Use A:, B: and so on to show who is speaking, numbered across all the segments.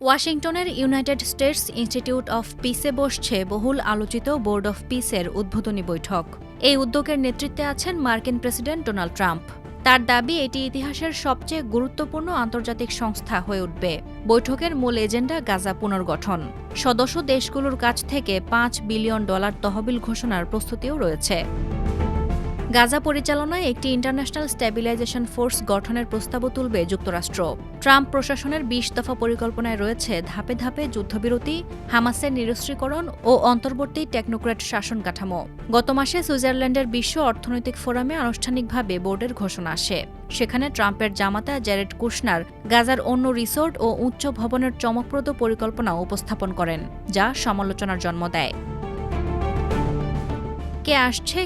A: ওয়াশিংটনের United states institute of পিসে বসছে বহুল আলোচিত বোর্ড অফ পিসের উদ্বোধনী বৈঠক। এই উদ্যোগের নেতৃত্বে আছেন মার্কিন প্রেসিডেন্ট ডোনাল্ড ট্রাম্প। তার দাবি, এটি ইতিহাসের সবচেয়ে গুরুত্বপূর্ণ আন্তর্জাতিক সংস্থা হয়ে উঠবে। বৈঠকের মূল এজেন্ডা গাজা পুনর্গঠন। সদস্য দেশগুলোর কাছ থেকে $5 বিলিয়ন তহবিল ঘোষণার প্রস্তুতিও রয়েছে। গাজা পরিচালনায় একটি ইন্টারন্যাশনাল স্ট্যাবিলাইজেশন ফোর্স গঠনের প্রস্তাবও তুলবে যুক্তরাষ্ট্র। ট্রাম্প প্রশাসনের 20 দফা পরিকল্পনায় রয়েছে ধাপে ধাপে যুদ্ধবিরতি, হামাসের নিরস্ত্রীকরণ ও অন্তর্বর্তী টেকনোক্র্যাট শাসন কাঠামো। গত মাসে সুইজারল্যান্ডের বিশ্ব অর্থনৈতিক ফোরামে আনুষ্ঠানিকভাবে বোর্ডের ঘোষণা আসে। সেখানে ট্রাম্পের জামাতা জ্যারেড কুশনার গাজার অন্য রিসোর্ট ও উচ্চ ভবনের চমকপ্রদ পরিকল্পনা উপস্থাপন করেন, যা সমালোচনার জন্ম দেয়।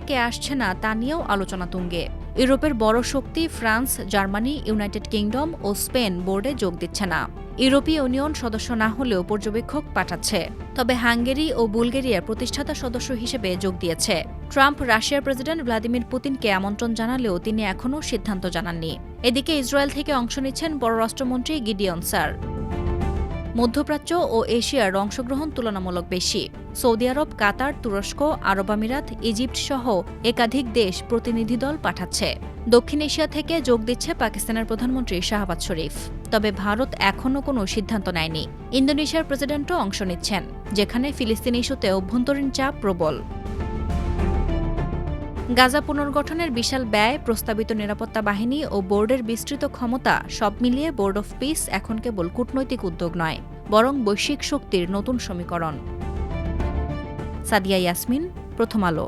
A: কে আসছে না তা নিয়েও আলোচনা তুঙ্গে। ইউরোপের বড় শক্তি ফ্রান্স, জার্মানি, ইউনাইটেড কিংডম ও স্পেন বোর্ডে যোগ দিচ্ছে না। ইউরোপীয় ইউনিয়ন সদস্য না হলেও পর্যবেক্ষক পাঠাচ্ছে। তবে হাঙ্গেরি ও বুলগেরিয়া প্রতিষ্ঠাতা সদস্য হিসেবে যোগ দিয়েছে। ট্রাম্প রাশিয়ার প্রেসিডেন্ট ভ্লাদিমির পুতিনকে আমন্ত্রণ জানালেও তিনি এখনও সিদ্ধান্ত জানাননি। এদিকে ইসরায়েল থেকে অংশ নিচ্ছেন পররাষ্ট্রমন্ত্রী গিডিয়ন স্যার। মধ্যপ্রাচ্য ও এশিয়ার অংশগ্রহণ তুলনামূলক বেশি। সৌদি আরব, কাতার, তুরস্ক, আরব আমিরাত, ইজিপ্ট সহ একাধিক দেশ প্রতিনিধি দল পাঠাচ্ছে। দক্ষিণ এশিয়া থেকে যোগ দিচ্ছে পাকিস্তানের প্রধানমন্ত্রী শাহবাজ শরীফ। তবে ভারত এখনও কোনো সিদ্ধান্ত নেয়নি। ইন্দোনেশিয়ার প্রেসিডেন্টও অংশ নিচ্ছেন, যেখানে ফিলিস্তিন ইস্যুতে অভ্যন্তরীণ চাপ প্রবল। গাজা পুনর্গঠনের বিশাল ব্যয়, প্রস্তাবিত নিরাপত্তা বাহিনী ও বোর্ডের বিস্তৃত ক্ষমতা সব মিলিয়ে বোর্ড অফ পিস এখন কেবল কূটনৈতিক উদ্যোগ নয়, বরং বৈশ্বিক শক্তির নতুন সমীকরণ। সাদিয়া ইয়াসমিন, প্রথম আলো।